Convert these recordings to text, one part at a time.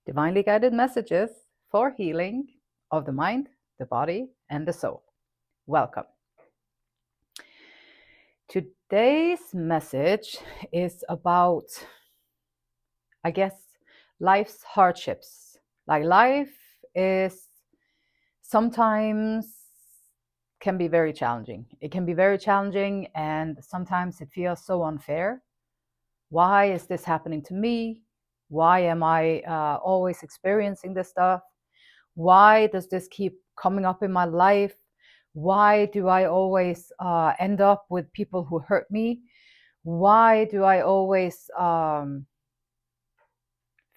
divinely guided messages for healing of the mind, the body, and the soul. Welcome. Today's message is about, I guess, life's hardships. Like life is sometimes can be very challenging. It can be very challenging, and sometimes it feels so unfair. Why is this happening to me? Why am I always experiencing this stuff? Why does this keep coming up in my life? Why do I always end up with people who hurt me? Why do I always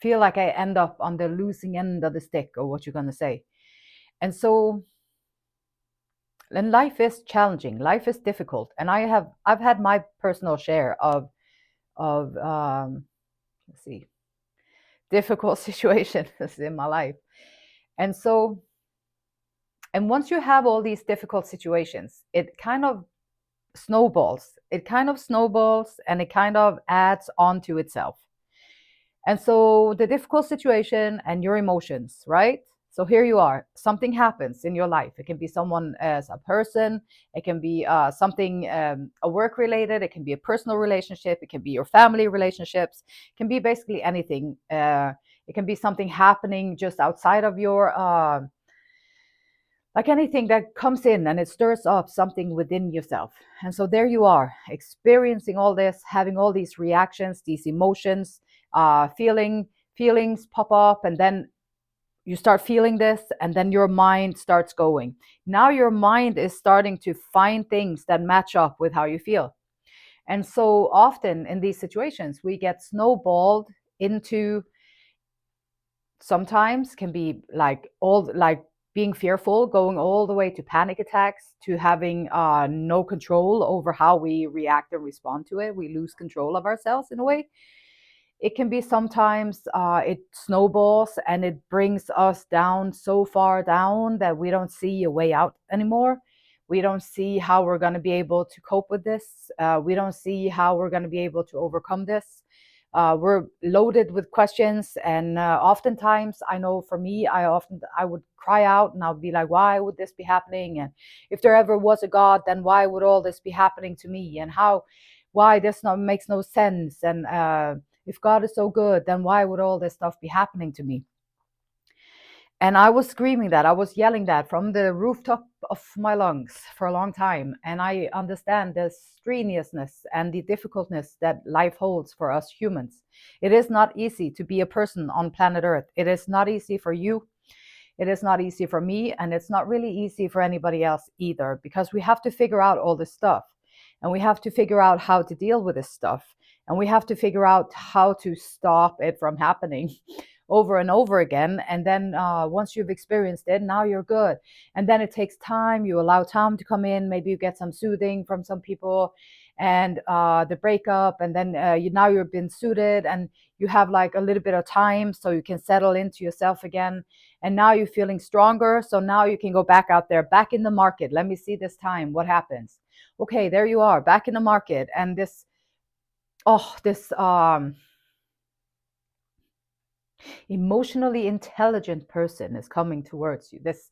feel like I end up on the losing end of the stick, or what you're going to say? And so, and life is challenging. Life is difficult, and I've had my personal share of let's see, difficult situations in my life. And so, and once you have all these difficult situations, it kind of snowballs. It kind of snowballs, and it kind of adds on to itself. And so the difficult situation and your emotions, right? So here you are, something happens in your life. It can be someone as a person, it can be something a work related, it can be a personal relationship, it can be your family relationships, it can be basically anything. It can be something happening just outside of your like anything that comes in and it stirs up something within yourself. And so there you are, experiencing all this, having all these reactions, these emotions, feelings pop up, and then you start feeling this, and then your mind starts going. Now your mind is starting to find things that match up with how you feel. And so often in these situations, we get snowballed into, sometimes can be like being fearful, going all the way to panic attacks, to having no control over how we react and respond to it. We lose control of ourselves in a way. It can be sometimes it snowballs and it brings us down so far down that we don't see a way out anymore. We don't see how we're going to be able to cope with this. We don't see how we're going to be able to overcome this. We're loaded with questions, and oftentimes, I know for me, I would cry out and I would be like, why would this be happening? And if there ever was a God, then why would all this be happening to me? And why this not makes no sense? And if God is so good, then why would all this stuff be happening to me? And I was screaming that, I was yelling that from the rooftop of my lungs for a long time. And I understand the strenuousness and the difficultness that life holds for us humans. It is not easy to be a person on planet Earth. It is not easy for you. It is not easy for me. And it's not really easy for anybody else either, because we have to figure out all this stuff. And we have to figure out how to deal with this stuff. And we have to figure out how to stop it from happening over and over again. And then once you've experienced it, now you're good. And then it takes time. You allow time to come in. Maybe you get some soothing from some people, and the breakup. And then now you've been soothed, and you have like a little bit of time so you can settle into yourself again. And now you're feeling stronger. So now you can go back out there, back in the market. Let me see this time what happens. Okay, there you are, back in the market. And this emotionally intelligent person is coming towards you. This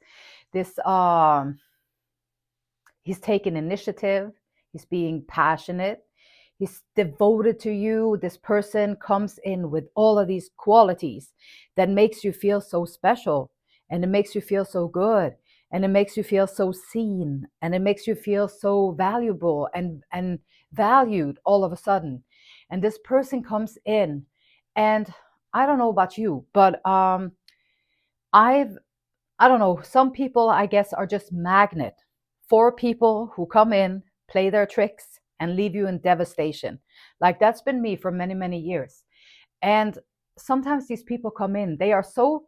he's taking initiative, he's being passionate, he's devoted to you. This person comes in with all of these qualities that makes you feel so special, and it makes you feel so good, and it makes you feel so seen, and it makes you feel so valuable and valued all of a sudden. And this person comes in, and I don't know about you, but I don't know, some people, I guess, are just magnet for people who come in, play their tricks, and leave you in devastation. Like that's been me for many, many years. And sometimes these people come in, they are so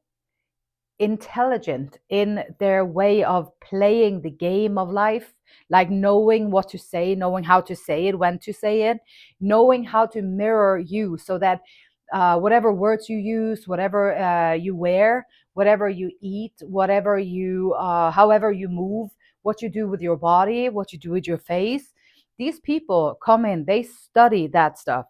intelligent in their way of playing the game of life, like knowing what to say, knowing how to say it, when to say it, knowing how to mirror you, so that whatever words you use, whatever you wear, whatever you eat, whatever you however you move, what you do with your body, what you do with your face, these people come in, they study that stuff.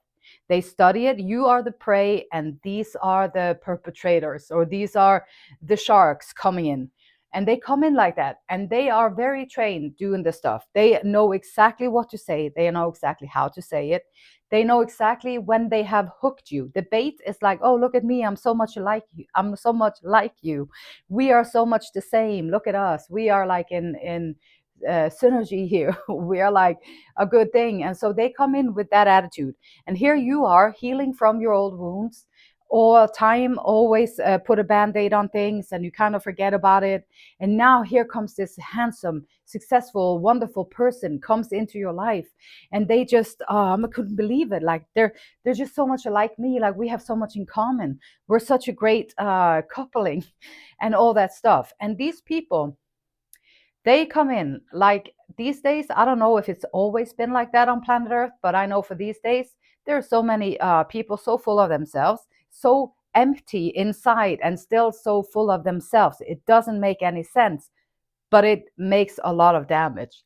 They study it. You are the prey, and these are the perpetrators, or these are the sharks coming in. And they come in like that, and they are very trained doing this stuff. They know exactly what to say. They know exactly how to say it. They know exactly when they have hooked you. The bait is like, oh, look at me. I'm so much like you. I'm so much like you. We are so much the same. Look at us. We are like in synergy here. We are like a good thing. And so they come in with that attitude. And here you are healing from your old wounds. All time always put a band-aid on things, and you kind of forget about it. And now here comes this handsome, successful, wonderful person comes into your life, and they just I couldn't believe it. Like they're just so much like me. Like we have so much in common. We're such a great coupling and all that stuff. And these people, they come in like these days. I don't know if it's always been like that on planet Earth, but I know for these days, there are so many people so full of themselves, so empty inside, and still so full of themselves. It doesn't make any sense, but it makes a lot of damage.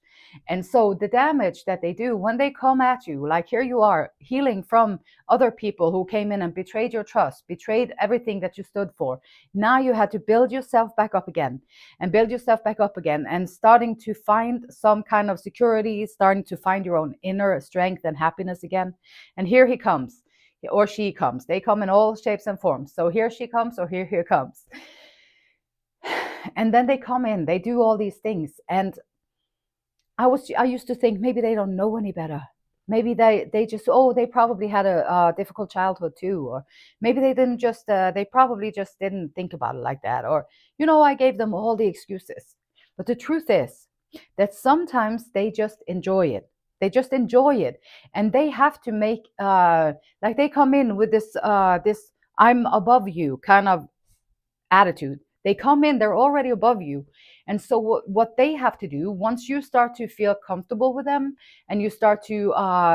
And so the damage that they do when they come at you, like here you are healing from other people who came in and betrayed your trust, betrayed everything that you stood for. Now you had to build yourself back up again, and build yourself back up again, and starting to find some kind of security, starting to find your own inner strength and happiness again. And here he comes, or she comes. They come in all shapes and forms. So here she comes, or here comes. And then they come in, they do all these things. And I used to think maybe they don't know any better. Maybe they just, oh, they probably had a difficult childhood too, or maybe they didn't just they probably just didn't think about it like that, or I gave them all the excuses. But the truth is that sometimes they just enjoy it. They just enjoy it, and they have to make like they come in with this I'm above you kind of attitude. They come in, they're already above you. And so what they have to do, once you start to feel comfortable with them, and you start to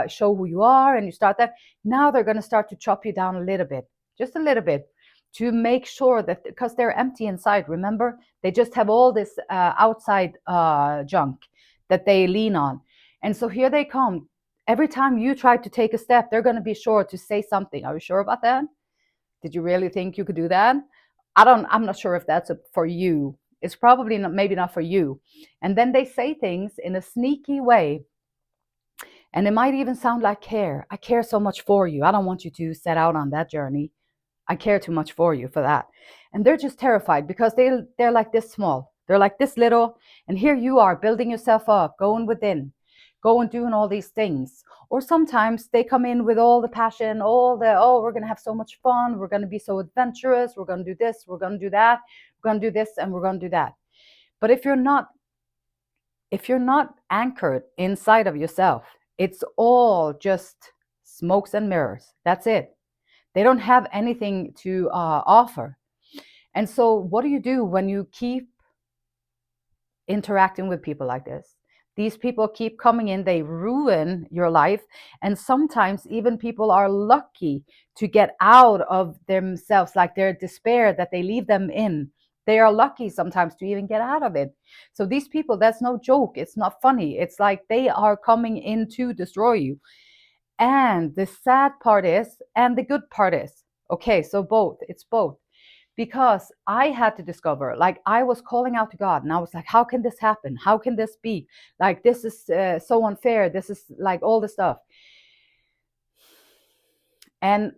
show who you are, and you start that, now they're going to start to chop you down a little bit, just a little bit, to make sure that, because they're empty inside, remember, they just have all this outside junk that they lean on. And so here they come. Every time you try to take a step, they're going to be sure to say something. Are you sure about that? Did you really think you could do that? I'm not sure if that's for you. It's probably not, maybe not for you. And then they say things in a sneaky way. And it might even sound like care. I care so much for you. I don't want you to set out on that journey. I care too much for you for that. And they're just terrified because they're like this small. They're like this little. And here you are building yourself up, going within, going doing all these things. Or sometimes they come in with all the passion, oh, we're going to have so much fun. We're going to be so adventurous. We're going to do this. We're going to do that. We're going to do this, and we're going to do that. But if you're not anchored inside of yourself, it's all just smokes and mirrors. That's it. They don't have anything to offer. And so what do you do when you keep interacting with people like this? These people keep coming in, they ruin your life. And sometimes even people are lucky to get out of themselves, like their despair that they leave them in. They are lucky sometimes to even get out of it. So these people, that's no joke. It's not funny. It's like they are coming in to destroy you. And the sad part is, and the good part is, okay, so both, it's both. Because I had to discover, like I was calling out to God, and I was like, how can this happen? How can this be? Like, this is so unfair. This is like all the stuff. And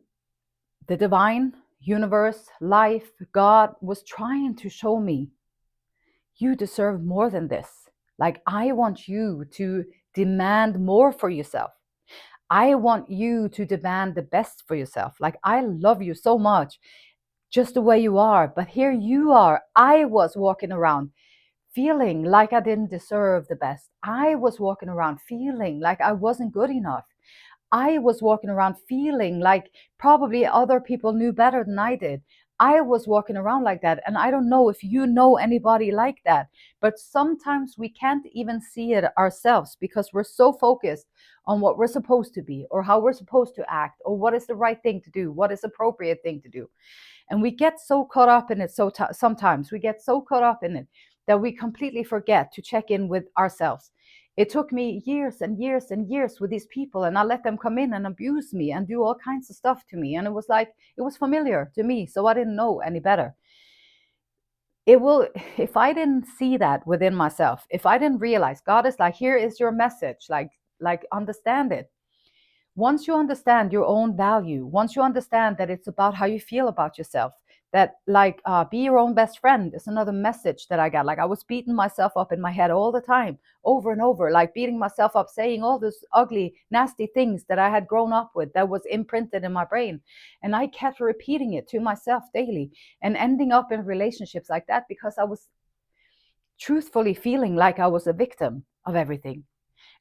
the divine universe, life, God was trying to show me, you deserve more than this. Like, I want you to demand more for yourself. I want you to demand the best for yourself. Like, I love you so much, just the way you are. But here you are. I was walking around feeling like I didn't deserve the best. I was walking around feeling like I wasn't good enough. I was walking around feeling like probably other people knew better than I did. I was walking around like that. And I don't know if you know anybody like that, but sometimes we can't even see it ourselves because we're so focused on what we're supposed to be, or how we're supposed to act, or what is the right thing to do, what is the appropriate thing to do. And we get so caught up in it. Sometimes we get so caught up in it that we completely forget to check in with ourselves. It took me years and years and years with these people, and I let them come in and abuse me and do all kinds of stuff to me. And it was like, it was familiar to me, so I didn't know any better. It will, if I didn't see that within myself, if I didn't realize God is like, here is your message, like understand it. Once you understand your own value, once you understand that it's about how you feel about yourself, that like be your own best friend is another message that I got. Like I was beating myself up in my head all the time, over and over, like beating myself up, saying all those ugly, nasty things that I had grown up with that was imprinted in my brain. And I kept repeating it to myself daily and ending up in relationships like that because I was truthfully feeling like I was a victim of everything.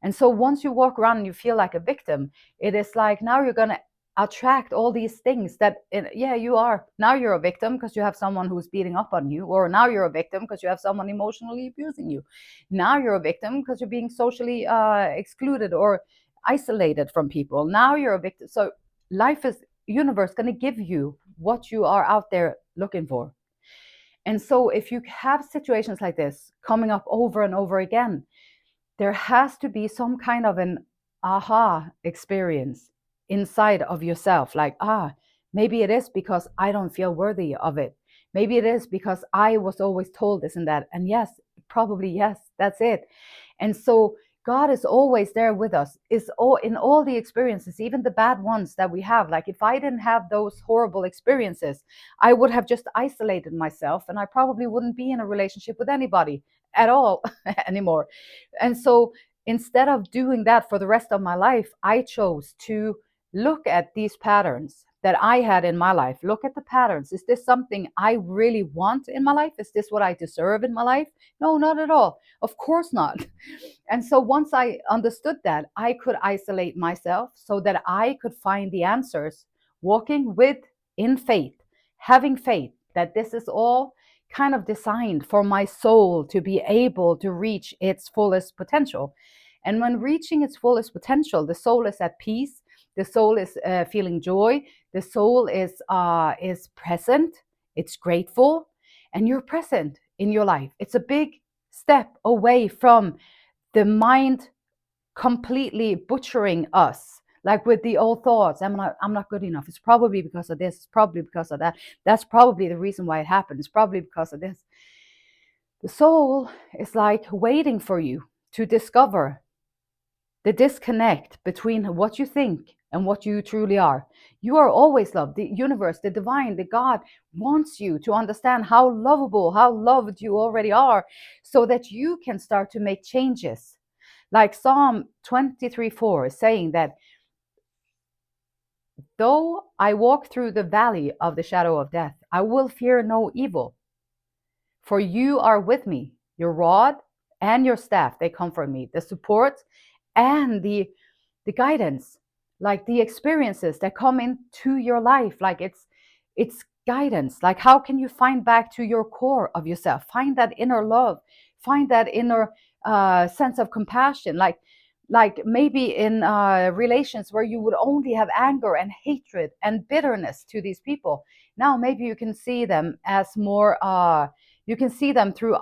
And so once you walk around and you feel like a victim, it is like now you're going to attract all these things that, yeah, you are. Now you're a victim because you have someone who's beating up on you, or now you're a victim because you have someone emotionally abusing you. Now you're a victim because you're being socially excluded or isolated from people. Now you're a victim. So life is, universe going to give you what you are out there looking for. And so if you have situations like this coming up over and over again, there has to be some kind of an aha experience inside of yourself. Like, maybe it is because I don't feel worthy of it. Maybe it is because I was always told this and that. And yes, probably, yes, that's it. And so God is always there with us, is all in all the experiences, even the bad ones that we have. Like if I didn't have those horrible experiences, I would have just isolated myself and I probably wouldn't be in a relationship with anybody at all anymore. And so instead of doing that for the rest of my life, I chose to look at these patterns that I had in my life. Look at the patterns. Is this something I really want in my life? Is this what I deserve in my life? No, not at all. Of course not. And so once I understood that, I could isolate myself so that I could find the answers, walking with in faith, having faith that this is all kind of designed for my soul to be able to reach its fullest potential. And when reaching its fullest potential, the soul is at peace, the soul is feeling joy, the soul is present, it's grateful, and you're present in your life. It's a big step away from the mind completely butchering us, like with the old thoughts. I'm not good enough. It's probably because of this. It's probably because of that. That's probably the reason why it happened. It's probably because of this. The soul is like waiting for you to discover the disconnect between what you think and what you truly are. You are always loved. The universe, the divine, the God wants you to understand how lovable, how loved you already are, so that you can start to make changes. Like Psalm 23:4 is saying that though I walk through the valley of the shadow of death, I will fear no evil. For you are with me, your rod and your staff, they comfort me. The support and the guidance, like the experiences that come into your life, like it's guidance. Like how can you find back to your core of yourself? Find that inner love, find that inner sense of compassion. Like maybe in relations where you would only have anger and hatred and bitterness to these people, now maybe you can see them as more you can see them through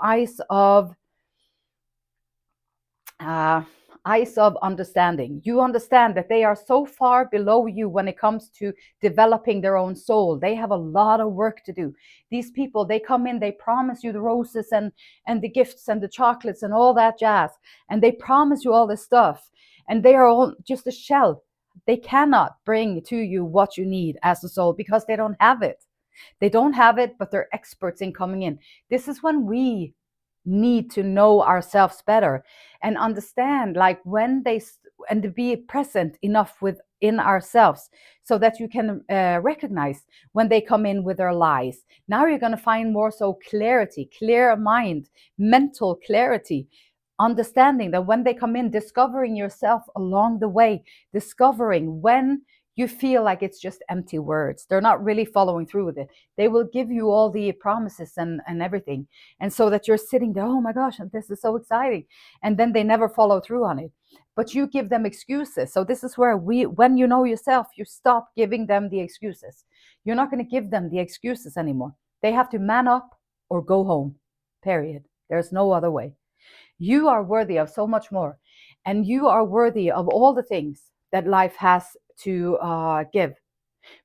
uh, eyes of understanding. You understand that they are so far below you when it comes to developing their own soul. They have a lot of work to do. These people, they come in, they promise you the roses and the gifts and the chocolates and all that jazz, and they promise you all this stuff, and they are all just a shell. They cannot bring to you what you need as a soul because they don't have it. They don't have it, but they're experts in coming in. This is when we need to know ourselves better and understand, like when they and to be present enough within ourselves so that you can recognize when they come in with their lies. Now you're going to find more so clarity, clear mind, mental clarity, understanding that when they come in, discovering yourself along the way, discovering when you feel like it's just empty words. They're not really following through with it. They will give you all the promises and everything. And so that you're sitting there, oh my gosh, this is so exciting. And then they never follow through on it. But you give them excuses. So this is where when you know yourself, you stop giving them the excuses. You're not going to give them the excuses anymore. They have to man up or go home, period. There's no other way. You are worthy of so much more. and you are worthy of all the things that life has to give.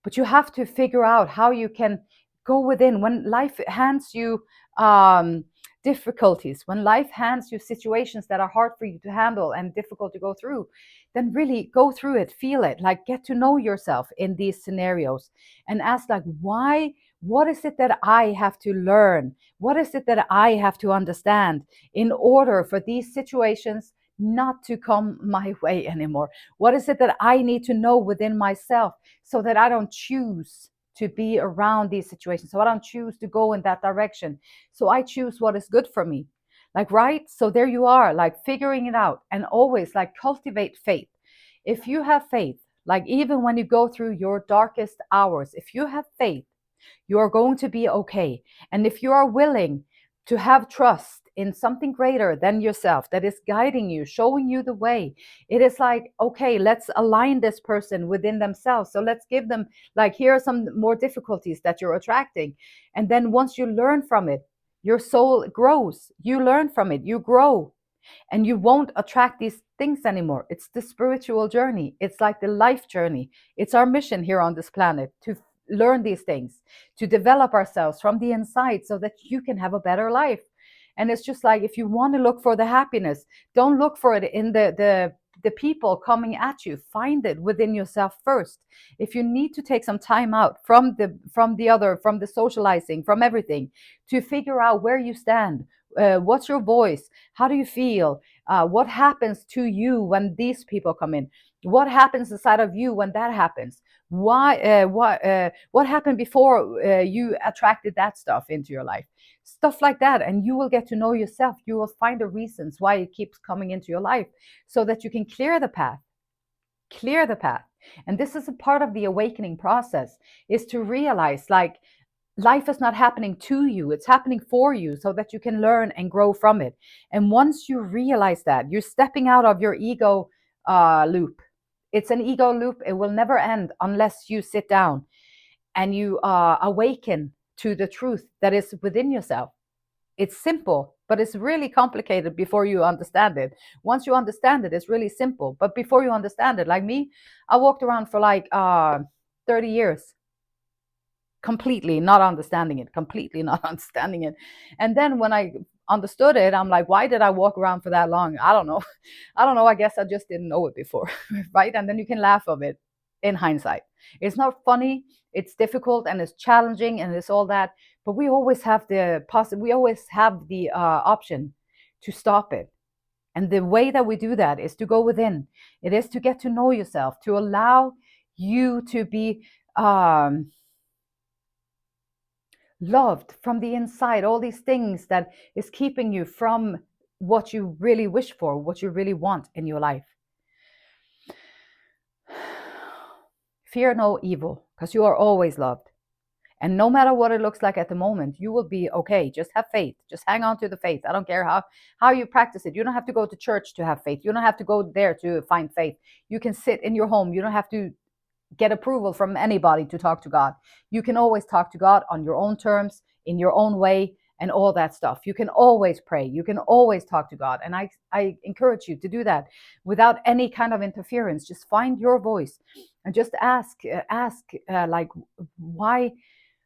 But you have to figure out how you can go within when life hands you um, difficulties, when life hands you situations that are hard for you to handle and difficult to go through. Then really go through it, feel it, like get to know yourself in these scenarios, and ask, like, why, what is it that I have to learn, what is it that I have to understand in order for these situations not to come my way anymore? What is it that I need to know within myself so that I don't choose to be around these situations, so I don't choose to go in that direction, so I choose what is good for me? Like, right? So there you are, like figuring it out, and always like cultivate faith. If you have faith, like even when you go through your darkest hours, if you have faith, you are going to be okay. And if you are willing to have trust in something greater than yourself that is guiding you, showing you the way, it is like, okay, let's align this person within themselves. So let's give them, like, here are some more difficulties that you're attracting. And then once you learn from it, your soul grows. You learn from it, you grow, and you won't attract these things anymore. It's the spiritual journey. It's like the life journey. It's our mission here on this planet to learn these things, to develop ourselves from the inside so that you can have a better life. And it's just like, if you want to look for the happiness, don't look for it in the people coming at you. Find it within yourself first. If you need to take some time out from the socializing, from everything, to figure out where you stand, what's your voice, how do you feel, what happens to you when these people come in, what happens inside of you when that happens, why what happened before you attracted that stuff into your life, stuff like that. And you will get to know yourself. You will find the reasons why it keeps coming into your life, so that you can clear the path. Clear the path. And this is a part of the awakening process, is to realize, like, life is not happening to you, it's happening for you, so that you can learn and grow from it. And once you realize that, you're stepping out of your ego loop. It's an ego loop. It will never end unless you sit down and you awaken to the truth that is within yourself. It's simple, but it's really complicated before you understand it. Once you understand it, it's really simple. But before you understand it, like me, I walked around for like 30 years completely not understanding it, completely not understanding it. And then when I understood it, I'm like, why did I walk around for that long? I don't know. I don't know. I guess I just didn't know it before, right? And then you can laugh of it in hindsight. It's not funny. It's difficult and it's challenging and it's all that. But we always have we always have the option to stop it. And the way that we do that is to go within. It is to get to know yourself, to allow you to be loved from the inside, all these things that is keeping you from what you really wish for, what you really want in your life. Fear no evil, because you are always loved. And no matter what it looks like at the moment, you will be okay. Just have faith. Just hang on to the faith. I don't care how you practice it. You don't have to go to church to have faith. You don't have to go there to find faith. You can sit in your home. You don't have to get approval from anybody to talk to God. You can always talk to God on your own terms, in your own way, and all that stuff. You can always pray. You can always talk to God. And I encourage you to do that without any kind of interference. Just find your voice and just ask, like, why,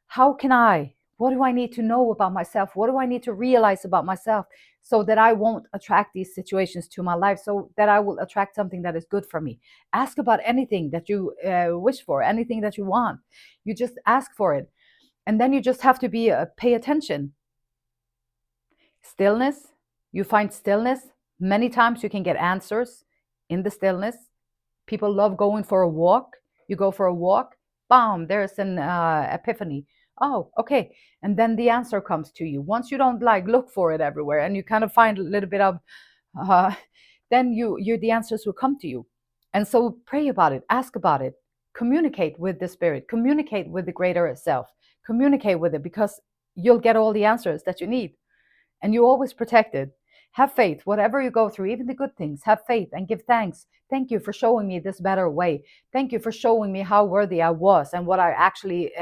how can what do I need to know about myself? What do I need to realize about myself so that I won't attract these situations to my life, so that I will attract something that is good for me? Ask about anything that you wish for, anything that you want. You just ask for it. And then you just have to pay attention. Stillness. You find stillness. Many times you can get answers in the stillness. People love going for a walk. You go for a walk, bam, there's an epiphany. Oh, okay. And then the answer comes to you. Once you don't like look for it everywhere and you kind of find a little bit of, then the answers will come to you. And so pray about it, ask about it, communicate with the spirit, communicate with the greater self, communicate with it, because you'll get all the answers that you need. And you're always protected. Have faith, whatever you go through, even the good things, have faith and give thanks. Thank you for showing me this better way. Thank you for showing me how worthy I was and what I actually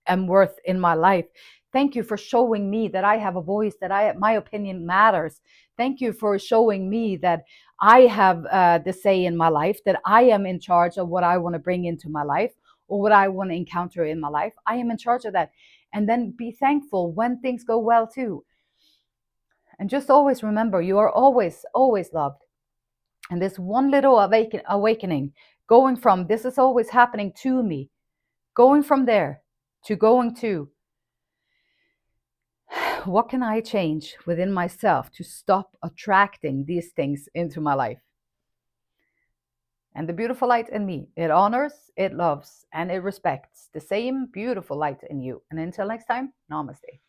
am worth in my life. Thank you for showing me that I have a voice, that my opinion matters. Thank you for showing me that I have the say in my life, that I am in charge of what I want to bring into my life or what I want to encounter in my life. I am in charge of that. And then be thankful when things go well too. And just always remember, you are always, always loved. And this one little awakening, going from this is always happening to me, going from there to going to what can I change within myself to stop attracting these things into my life? And the beautiful light in me, it honors, it loves, and it respects the same beautiful light in you. And until next time, namaste.